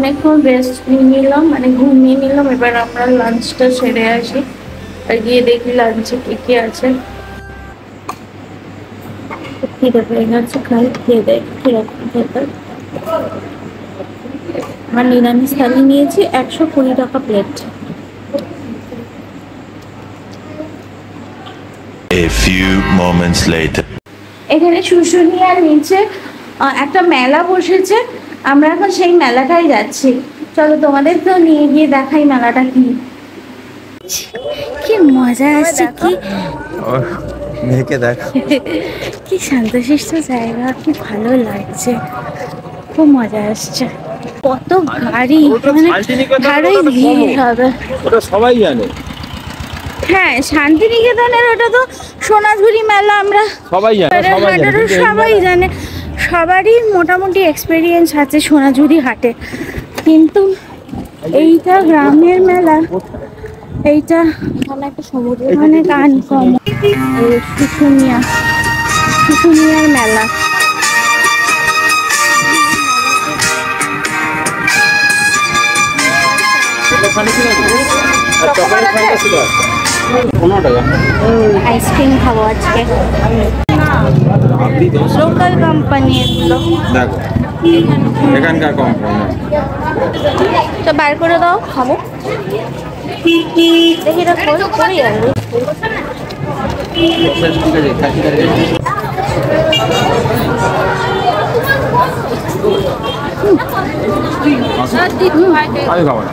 অনেকক্ষণ রেস্ট নিয়ে নিলাম, মানে ঘুমিয়ে নিলাম। এবার আমরা লাঞ্চটা সেরে আসি আর গিয়ে দেখি লাঞ্চে কি কি আছে। খিদে পেয়ে গেছে, খাই, খেয়ে দেয় কিরকম খেতে। আমার নিরামিষ থালি নিয়েছি 120 টাকা plate. A few moments later. এখানে শুশুনিয়ার নিচে একটা মেলা বসেছে, আমরা এখন সেই মেলাটাই যাচ্ছি। চলো তোমাদের তো নিয়ে গিয়ে দেখাই মেলাটা কি। কি মজা আসছে, কি মেয়েকে দেখো, কি শান্তশিষ্ট জায়গা, কি ভালো লাগছে, খুব মজা আসছে। কত গাড়ি, মানে ভালোই ভিড় হবে। ওটা সবাই জানে। হ্যাঁ, শান্তিনিকেতনের ওটা তো সোনাঝুরি মেলা, আমরা সবাই জানে, সবাই জানে, সবারই মোটামুটি এক্সপেরিয়েন্স আছে সোনাঝুরি হাটে। কিন্তু এইটা গ্রামের মেলা, এইটা অনেক আনকমন। শুশুনিয়ার মেলা। আইসক্রিম খাবো আজকে, লোকাল কোম্পানি এগুলো, দেখো এখানকার কোম্পানি। তো বার করে দাও, খাবো। দেখি এটা করি যাবে। আমি খাবো না।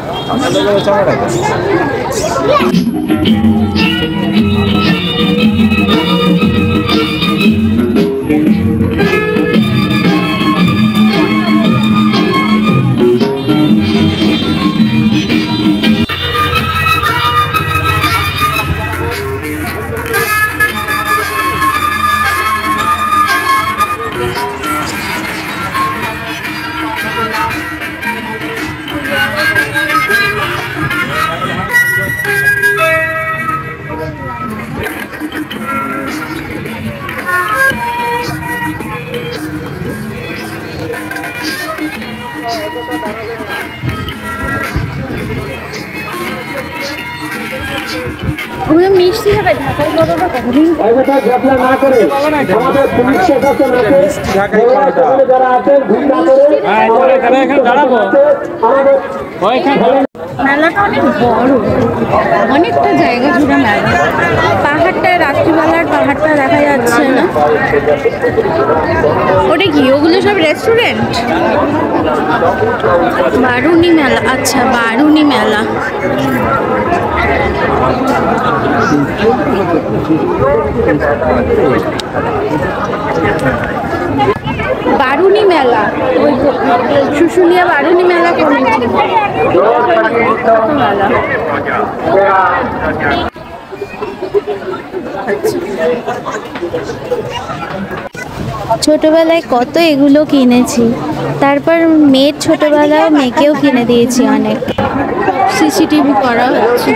ওগুলো মিষ্টি হবে, ঢাকার বড়টা কতদিন মেলাটা অনেক বড়, অনেকটা জায়গা জুড়ে মেলা। পাহাড়টায় রাত্রিবেলার পাহাড়টা দেখা যাচ্ছে না। ওটা কি, ওগুলো সব রেস্টুরেন্ট? বারুনি মেলা, আচ্ছা বারুনি মেলা। বারুনি মেলা, ওই শুশুনিয়া বারুনি মেলা কমিটি মেলা। ছোটবেলায় কত এগুলো কিনেছি, তারপর মেয়ের ছোটবেলায় মেয়েকেও কিনে দিয়েছি অনেক। সিসিটিভি করা হচ্ছে।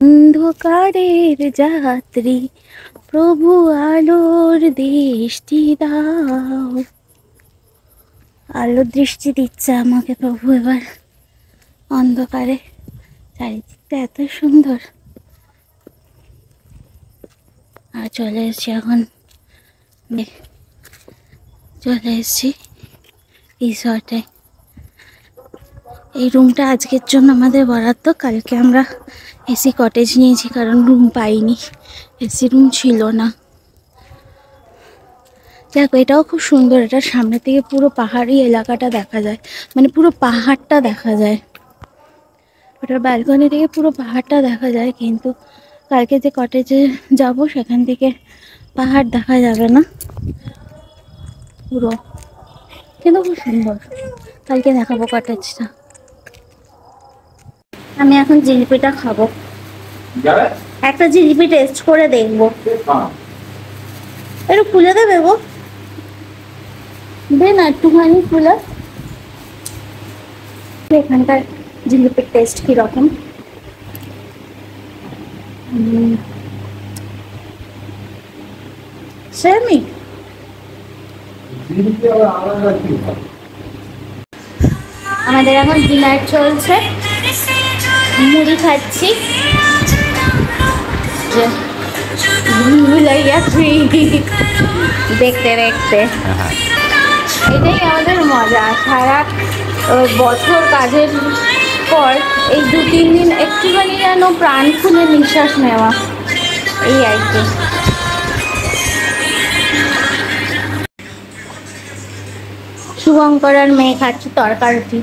অন্ধকারের যাত্রী প্রভু আলোর দৃষ্টি দাও। আলোর দৃষ্টি দিচ্ছে আমাকে প্রভু এবার অন্ধকারে। চারিদিকটা এত সুন্দর। আর চলে এসছি এখন, চলে এসছি রিসর্টে। এই রুমটা আজকের জন্য আমাদের বরাদ্দ, কালকে আমরা এসি কটেজ নিয়েছি কারণ রুম পাইনি, এসি রুম ছিল না। দেখো এটাও খুব সুন্দর, এটার সামনে থেকে পুরো পাহাড়ি এলাকাটা দেখা যায়, মানে পুরো পাহাড়টা দেখা যায়। ওটার ব্যালকনি থেকে পুরো পাহাড়টা দেখা যায়, কিন্তু কালকে যে কটেজে যাব সেখান থেকে পাহাড় দেখা যাবে না পুরো, কিন্তু খুব সুন্দর। কালকে দেখাবো কটেজটা। আমি এখন জিলিপিটা খাবো, একটা জিলিপি টেস্ট করে দেখবো। একটু খুলে দেবে গো, দে না একটুখানি ফুলে। এখানকার জিলিপির টেস্ট কিরকম? সেমই। আমাদের এখন ডিনার চলছে, মুড়ি খাচ্ছি। ভুলাইয়া দেখতে দেখতে এটাই আমাদের মজা। সারা বছর কাজের পর এই 2-3 দিন একটুখানি যেন প্রাণ খুলে নিঃশ্বাস নেওয়া, এই আর কি। শুভঙ্কর আর মেয়ে খাচ্ছি তরকা রুটি।